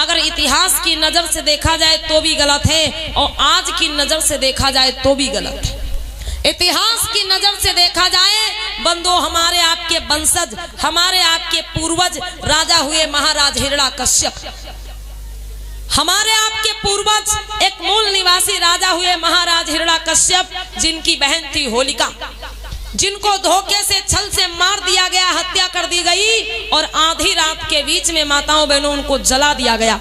अगर इतिहास की नजर से देखा जाए तो भी गलत है और आज की नजर से देखा जाए तो भी गलत है। इतिहास की नजर से देखा जाए बंदो, हमारे आपके वंशज, हमारे आपके पूर्वज राजा हुए महाराज हिरण्यकश्यप। हमारे आपके पूर्वज एक मूल निवासी राजा हुए महाराज हिरण्यकश्यप, जिनकी बहन थी होलिका, जिनको धोखे से छल से मार दिया गया, हत्या कर दी गई और आधी रात के बीच में माताओं बहनों उनको जला दिया गया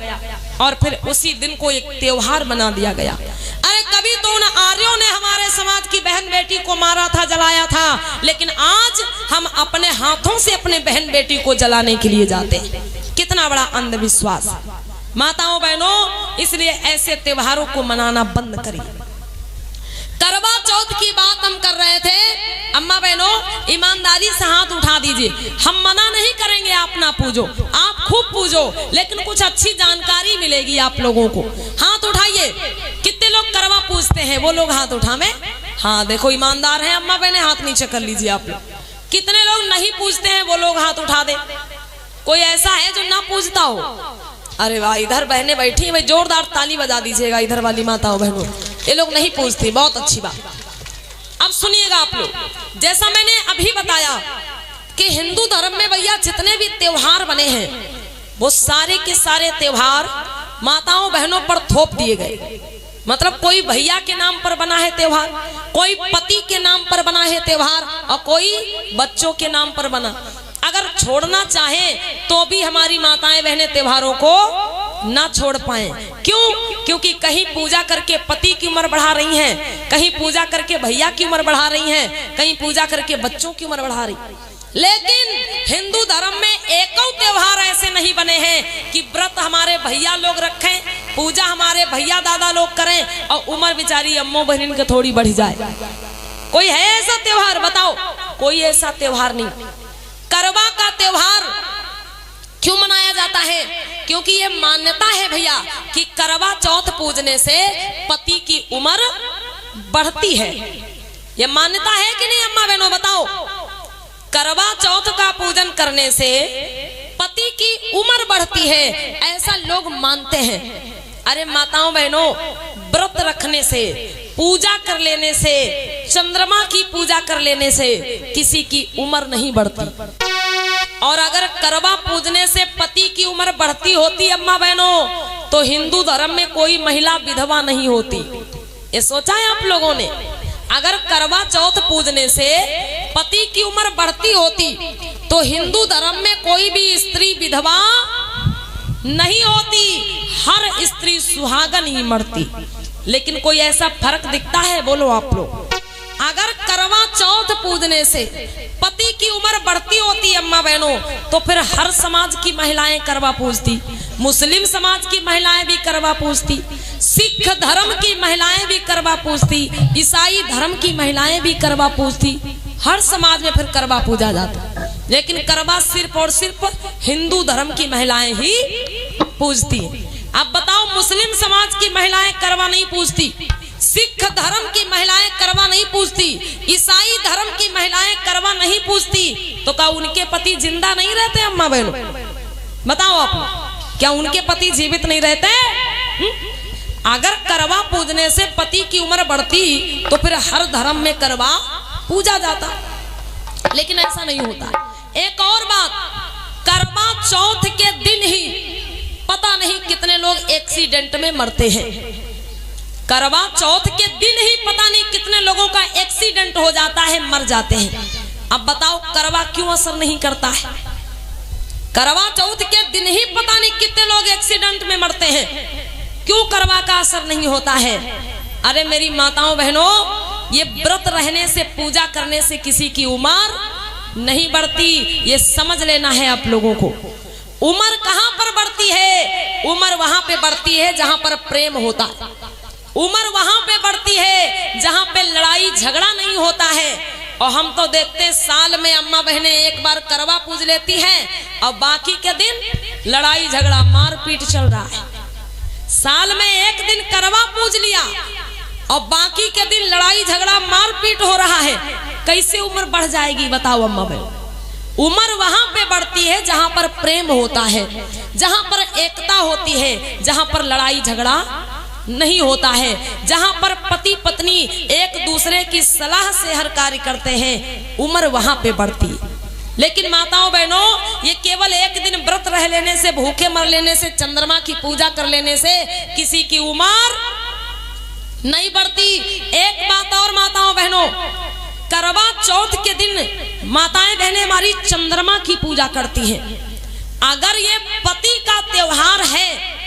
और फिर उसी दिन को एक त्योहार बना दिया गया। अरे कभी तो उन आर्यों ने हमारे समाज की बहन बेटी को मारा था, जलाया था, लेकिन आज हम अपने हाथों से अपने बहन बेटी को जलाने के लिए जाते हैं। कितना बड़ा अंधविश्वास माताओं बहनों। इसलिए ऐसे त्योहारों को मनाना बंद करिए। करवा चौथ की बात हम कर रहे थे। अम्मा बहनों, ईमानदारी से हाथ उठा दीजिए। हम मना नहीं करेंगे आप ना पूजो, आप खूब पूजो, लेकिन कुछ अच्छी जानकारी मिलेगी आप लोगों को। हाथ उठाइए। कितने लोग करवा पूजते हैं वो लोग हाथ उठावे। हाँ देखो, ईमानदार हैं अम्मा बहने, हाथ नीचे कर लीजिए आप लोग। कितने लोग नहीं पूजते हैं वो लोग हाथ उठा दे। कोई ऐसा है जो ना पूजता हो? अरे वाह, इधर बहनें बैठी हैं, भाई जोरदार ताली बजा दीजिएगा इधर वाली माताओं बहनों। ये लोग नहीं पूजती, बहुत अच्छी बात। अब सुनिएगा आप लोग, जैसा मैंने अभी बताया कि हिंदू धर्म में भैया जितने भी त्योहार बने हैं वो सारे के सारे त्योहार माताओं बहनों पर थोप दिए गए। मतलब कोई भैया के नाम पर बना है त्योहार, कोई पति के नाम पर बना है त्योहार और कोई बच्चों के नाम पर बना। अगर छोड़ना चाहे तो भी हमारी माताएं बहनें त्योहारों को ना छोड़ पाए। क्यों? क्योंकि कहीं पूजा करके पति की उम्र बढ़ा रही हैं, कहीं पूजा करके भैया की उम्र बढ़ा रही हैं, कहीं पूजा करके बच्चों की उम्र बढ़ा रही। लेकिन हिंदू धर्म में एको त्योहार ऐसे नहीं बने हैं कि व्रत हमारे भैया लोग रखें, पूजा हमारे भैया दादा लोग करें और उम्र बेचारी अम्मो बहन की थोड़ी बढ़ जाए। कोई है ऐसा त्योहार? बताओ, कोई ऐसा त्योहार नहीं। करवा का त्योहार क्यों मनाया जाता है? क्योंकि ये मान्यता है भैया कि करवा चौथ पूजने से पति की उम्र बढ़ती है। ये मान्यता है कि नहीं अम्मा बहनों, बताओ? करवा चौथ का पूजन करने से पति की उम्र बढ़ती है, ऐसा लोग मानते हैं। अरे माताओं बहनों, व्रत रखने से, पूजा कर लेने से, चंद्रमा की पूजा कर लेने से किसी की उम्र नहीं बढ़ती। और अगर करवा पूजने से पति की उम्र बढ़ती होती अम्मा बहनों, तो हिंदू धर्म में कोई महिला विधवा नहीं होती। ये सोचा है आप लोगों ने? अगर करवा चौथ पूजने से पति की उम्र बढ़ती होती तो हिंदू धर्म में कोई भी स्त्री विधवा नहीं होती, हर स्त्री सुहागन ही मरती। लेकिन कोई ऐसा फर्क दिखता है? बोलो आप लोग। अगर करवा चौथ पूजने से पति की उम्र बढ़ती होती अम्मा बहनों, तो फिर हर समाज की महिलाएं करवा पूजती। मुस्लिम समाज की महिलाएं भी करवा पूजती, सिख धर्म की महिलाएं भी करवा पूजती, ईसाई धर्म की महिलाएं भी करवा पूजती। हर समाज में फिर करवा पूजा जाता। लेकिन करवा सिर्फ और सिर्फ हिंदू धर्म की महिलाएं ही पूजती। अब बताओ, मुस्लिम समाज की महिलाएं करवा नहीं पूजती, सिख धर्म की महिलाएं करवा नहीं पूजती, ईसाई धर्म की महिलाएं करवा नहीं पूजती, तो क्या उनके पति जिंदा नहीं रहते अम्मा बहनों? बताओ आप, क्या उनके पति जीवित नहीं रहते? अगर करवा पूजने से पति की उम्र बढ़ती तो फिर हर धर्म में करवा पूजा जाता, लेकिन ऐसा नहीं होता। एक और बात, करवा चौथ के दिन ही पता नहीं कितने लोग एक्सीडेंट में मरते हैं। करवा चौथ के दिन ही पता नहीं कितने लोगों का एक्सीडेंट हो जाता है, मर जाते हैं। अब बताओ, करवा क्यों असर नहीं करता है? करवा चौथ के दिन ही पता नहीं कितने लोग एक्सीडेंट में मरते हैं, क्यों करवा का असर नहीं होता है? अरे मेरी माताओं बहनों, ये व्रत रहने से, पूजा करने से किसी की उम्र नहीं बढ़ती, ये समझ लेना है आप लोगों को। उम्र कहां पर बढ़ती है? उम्र वहां पे बढ़ती है जहां पर प्रेम होता है। उम्र वहां पे बढ़ती है जहां पे लड़ाई झगड़ा नहीं होता है। और हम तो देखते हैं साल में अम्मा बहनें एक बार करवा पूज लेती हैं और बाकी के दिन लड़ाई झगड़ा मारपीट चल रहा है। साल में एक दिन करवा पूज लिया और बाकी के दिन लड़ाई झगड़ा मारपीट हो रहा है। कैसे उम्र बढ़ जाएगी बताओ अम्मा बहन? उम्र वहां पे बढ़ती है जहां पर प्रेम होता है, जहां पर एकता होती है, जहां पर लड़ाई झगड़ा नहीं होता है, जहां पर पति पत्नी एक दूसरे की सलाह से हर कार्य करते हैं, उम्र वहां पे बढ़ती है। लेकिन माताओं बहनों, ये केवल एक दिन व्रत रह लेने से, भूखे मर लेने से, चंद्रमा की पूजा कर लेने से किसी की उम्र नहीं बढ़ती। एक बात और माताओं बहनों, करवा चौथ के दिन माताएं बहनें हमारी चंद्रमा की पूजा करती हैं। अगर ये पति का त्योहार है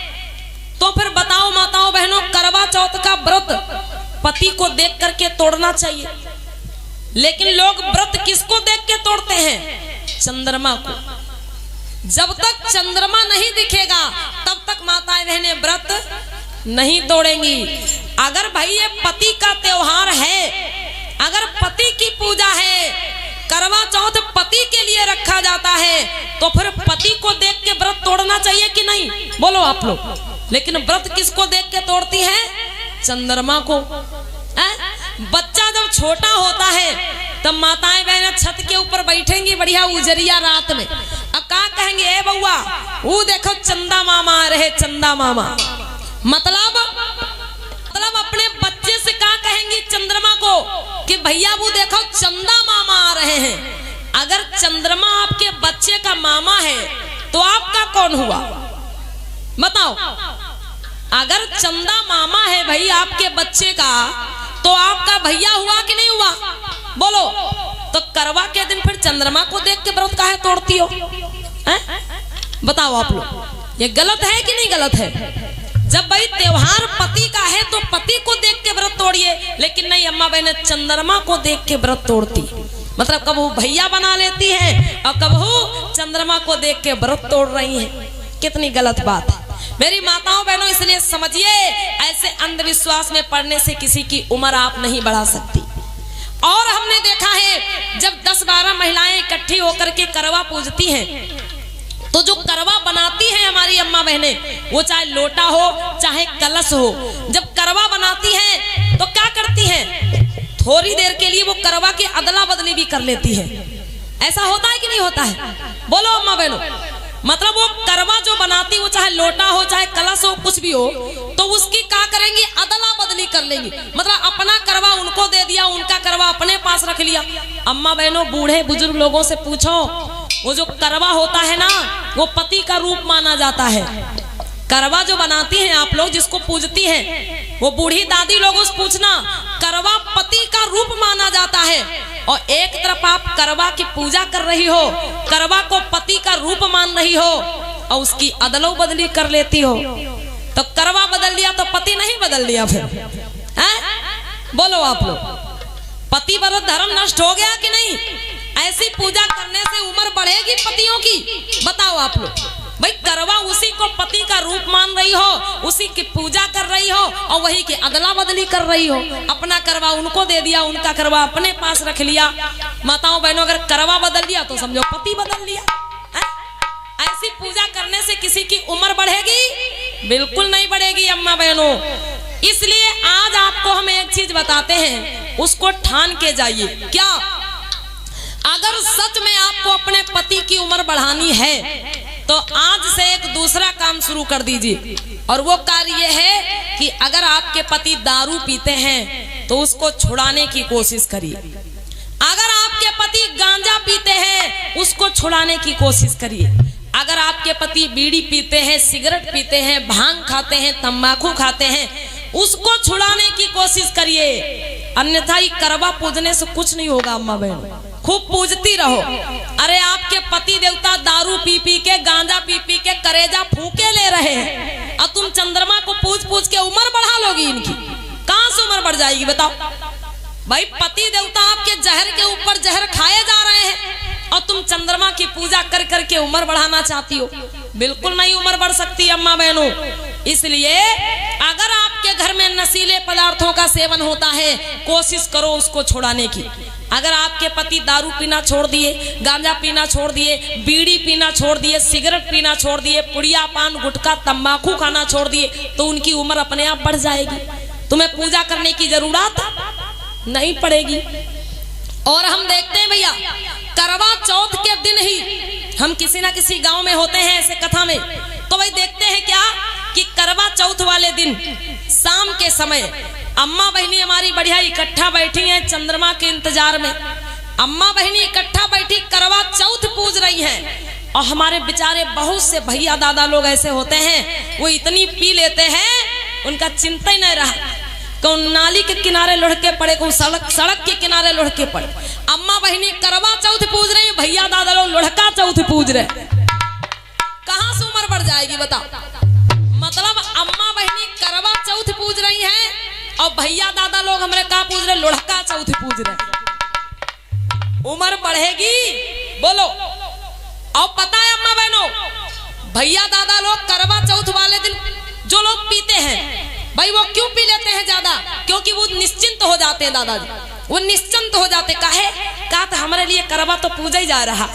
तो फिर बताओ माताओं बहनों, करवा चौथ का व्रत पति को देख करके तोड़ना चाहिए। लेकिन लोग व्रत किसको देख के तोड़ते हैं? चंद्रमा को। जब तक चंद्रमा नहीं दिखेगा तब तक माताएं बहनें व्रत नहीं तोड़ेंगी। अगर भाई ये पति का त्योहार है, अगर पति की पूजा है, करवा चौथ पति के लिए रखा जाता है, तो फिर पति को देख के व्रत तोड़ना चाहिए कि नहीं? बोलो आप लोग। लेकिन व्रत किसको देख के तोड़ती है? चंद्रमा को। बच्चा जब छोटा होता है तब माताएं बहनें छत के ऊपर बैठेंगी बढ़िया उजरिया रात में, अब क्या कहेंगे? ए बउआ, वो देखो चंदा मामा आ रहे, चंदा मामा। मतलब अपने बच्चे से क्या कहेंगी चंद्रमा को कि भैया वो देखो चंदा मामा आ रहे हैं। अगर चंद्रमा आपके बच्चे का मामा है तो आपका कौन हुआ? बताओ। अगर चंदा मामा है भाई आपके बच्चे का, तो आपका भैया हुआ कि नहीं हुआ? बोलो। तो करवा के दिन फिर चंद्रमा को देख के व्रत काहे तोड़ती हो? बताओ आप लोग, ये गलत है कि नहीं गलत है? जब भाई त्योहार पति का है तो पति को देख के व्रत तोड़िए। लेकिन नहीं, अम्मा बहने चंद्रमा को देख के व्रत तोड़ती, मतलब कब वो भैया बना लेती है और कब वो चंद्रमा को देख के व्रत तोड़ रही है। कितनी गलत बात है मेरी माताओं बहनों। इसलिए समझिए, ऐसे अंधविश्वास में पड़ने से किसी की उम्र आप नहीं बढ़ा सकती। और हमने देखा है जब 10-12 महिलाएं इकट्ठी होकर के करवा पूजती हैं, तो जो करवा बनाती हैं हमारी अम्मा बहनें, वो चाहे लोटा हो चाहे कलश हो, जब करवा बनाती हैं तो क्या करती हैं? थोड़ी देर के लिए वो करवा की अदला बदली भी कर लेती है। ऐसा होता है कि नहीं होता है? बोलो अम्मा बहनों। मतलब वो करवा जो बनाती, वो चाहे लोटा हो चाहे कलश हो, कुछ भी हो, तो उसकी क्या करेंगी? अदला बदली कर लेंगी। मतलब अपना करवा उनको दे दिया, उनका करवा अपने पास रख लिया। अम्मा बहनों, बूढ़े बुजुर्ग लोगों से पूछो, वो जो करवा होता है ना, वो पति का रूप माना जाता है। करवा जो बनाती हैं आप लोग, जिसको पूजती हैं, वो बूढ़ी दादी लोगों से पूछना, करवा पति का रूप माना जाता है। और एक तरफ आप करवा की पूजा कर रही हो, करवा को पति का रूप मान रही हो, और उसकी अदलो बदली कर लेती हो। तो करवा बदल दिया तो पति नहीं बदल दिया फिर? बोलो आप लोग, पति व्रत धर्म नष्ट हो गया कि नहीं? ऐसी पूजा करने से उम्र बढ़ेगी पतियों की? बताओ आप लोग। भाई करवा उसी को पति का रूप मान रही हो, उसी की पूजा कर रही हो, और वही की अदला बदली कर रही हो। अपना करवा उनको दे दिया, उनका करवा अपने पास रख लिया। माताओं बहनों, अगर करवा बदल दिया तो समझो पति बदल लिया। ऐसी पूजा करने से किसी की उम्र बढ़ेगी? बिल्कुल नहीं बढ़ेगी अम्मा बहनों। इसलिए आज आपको हम एक चीज बताते हैं, उसको ठान के जाइए। क्या? अगर सच में आपको अपने पति की उम्र बढ़ानी है तो आज से एक दूसरा काम शुरू कर दीजिए, और वो कार्य ये है कि अगर आपके पति दारू पीते हैं तो उसको छुड़ाने की कोशिश करिए। अगर आपके पति गांजा पीते हैं, उसको छुड़ाने की कोशिश करिए। अगर आपके पति बीड़ी पीते हैं, सिगरेट पीते हैं, भांग खाते हैं, तंबाकू खाते हैं, उसको छुड़ाने की कोशिश करिए। अन्यथा ही करवा पूजने से कुछ नहीं होगा अम्मा बहन। खूब पूजती रहो। अरे आपके पति देवता दारू पी पी के, गांजा पी पी के करेजा फूके ले रहे हैं, और तुम चंद्रमा को पूज पूज के उम्र बढ़ा लोगी इनकी। कहां से उम्र बढ़ जाएगी बताओ? भाई पति देवता आपके जहर के ऊपर जहर खाए जा रहे हैं, और तुम चंद्रमा की पूजा कर करके उम्र बढ़ाना चाहती हो? बिल्कुल नहीं उम्र बढ़ सकती अम्मा बहनों। इसलिए अगर आपके घर में नशीले पदार्थों का सेवन होता है, कोशिश करो उसको छुड़ाने की। अगर आपके पति दारू पीना छोड़ दिए, गांजा पीना छोड़ दिए, बीड़ी पीना छोड़ दिए, सिगरेट पीना छोड़ दिए, पुड़िया पान गुटखा तंबाकू खाना छोड़ दिए, तो उनकी उम्र अपने आप बढ़ जाएगी। तुम्हें पूजा करने की जरूरत नहीं पड़ेगी। और हम देखते हैं भैया करवा चौथ के दिन ही हम किसी ना किसी गांव में होते हैं ऐसे कथा में, तो वही देखते हैं क्या कि करवा चौथ वाले दिन शाम के समय अम्मा बहनी हमारी बढ़िया इकट्ठा बैठी हैं चंद्रमा के इंतजार में। अम्मा बहनी इकट्ठा बैठी करवा चौथ पूज रही हैं, और हमारे बेचारे बहुत से भैया दादा लोग ऐसे होते हैं वो इतनी पी लेते हैं उनका चिंता ही नहीं रहा, कौन नाली के किनारे लुढ़के पड़े, कौन सड़क के किनारे लुढ़के पड़े। अम्मा बहनी करवा चौथ पूज रही है, भैया दादा लोग लुढ़का चौथ पूज रहे, कहां से उम्र बढ़ जाएगी बताओ। मतलब अम्मा बहनी करवा चौथ पूज रही हैं और भैया दादा लोग हमारे कहा पूज रहे, लुढ़का चौथ पूज रहे, उम्र बढ़ेगी बोलो। और पता है अम्मा बहनों, भैया दादा लोग करवा चौथ वाले दिन जो लोग पीते हैं भाई वो क्यों पी लेते हैं ज्यादा, क्योंकि वो निश्चिंत हो जाते हैं दादाजी, वो निश्चिंत हो जाते। काहे कहा तो हमारे लिए करवा तो पूजा ही जा रहा,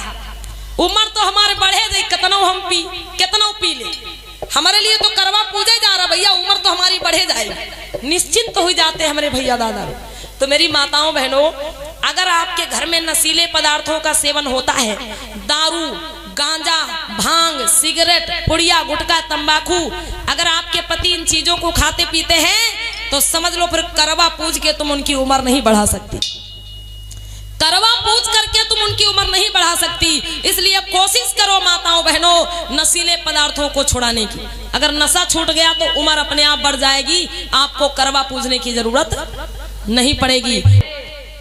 उम्र तो हमारे बढ़े जाए, कितनों पी ले, हमारे लिए तो करवा पूजा ही जा रहा भैया, उम्र तो हमारी बढ़े जाए, निश्चिंत हो जाते हैं हमारे भैया दादा। तो मेरी माताओं बहनों, अगर आपके घर में नशीले पदार्थों का सेवन होता है, दारू, गांजा, भांग, सिगरेट, पुड़िया, गुटखा, तंबाकू, अगर आपके पति इन चीजों को खाते पीते हैं तो समझ लो फिर करवा पूज के तुम उनकी उम्र नहीं बढ़ा सकती, करवा पूज करके तुम उनकी उम्र नहीं बढ़ा सकती। इसलिए कोशिश करो माताओं बहनों नशीले पदार्थों को छुड़ाने की। अगर नशा छूट गया तो उम्र अपने आप बढ़ जाएगी, आपको करवा पूजने की जरूरत नहीं पड़ेगी।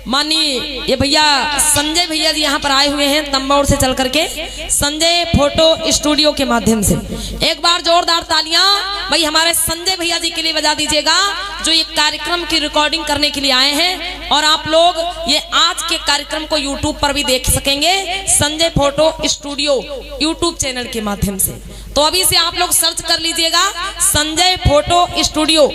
मानिए ये भैया संजय भैया जी यहाँ पर आए हुए हैं तंबौर से चल करके, संजय फोटो स्टूडियो के माध्यम से। एक बार जोरदार तालियां भाई हमारे संजय भैया जी के लिए बजा दीजिएगा, जो ये कार्यक्रम की रिकॉर्डिंग करने के लिए आए हैं। और आप लोग ये आज के कार्यक्रम को यूट्यूब पर भी देख सकेंगे, Sanjay photo studio YouTube channel के माध्यम से। तो अभी से आप लोग सर्च कर लीजिएगा संजय फोटो स्टूडियो,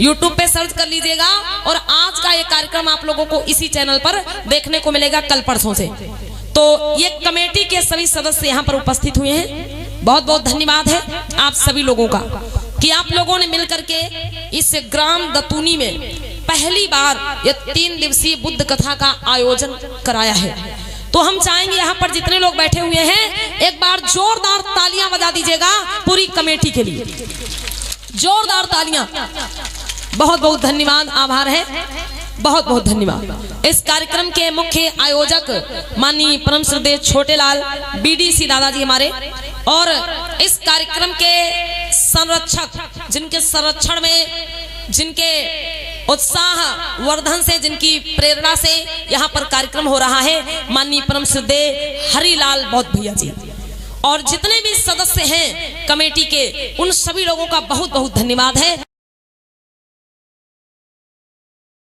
यूट्यूब पे सर्च कर लीजिएगा। और आज का ये कार्यक्रम आप लोगों को इसी चैनल पर देखने को मिलेगा कल परसों से। तो ये कमेटी के सभी सदस्य यहाँ पर उपस्थित हुए हैं, बहुत बहुत धन्यवाद है आप सभी लोगों का कि आप लोगों ने मिलकर के इस ग्राम दतूनी में पहली बार ये 3 दिवसीय बुद्ध कथा का आयोजन कराया है। तो हम चाहेंगे यहाँ पर जितने लोग बैठे हुए हैं एक बार जोरदार तालियां बजा दीजिएगा पूरी कमेटी के लिए, जोरदार तालियां। बहुत बहुत धन्यवाद, आभार है, बहुत बहुत धन्यवाद। इस कार्यक्रम के मुख्य आयोजक माननीय परम श्रद्धेय छोटेलाल बीडीसी दादाजी हमारे, और इस कार्यक्रम के संरक्षक जिनके संरक्षण में, जिनके उत्साह वर्धन से, जिनकी प्रेरणा से यहाँ पर कार्यक्रम हो रहा है, माननीय परम श्रद्धेय हरिलाल बौद्ध भैया जी। और जितने भी सदस्य हैं कमेटी के उन सभी लोगों का बहुत बहुत धन्यवाद है।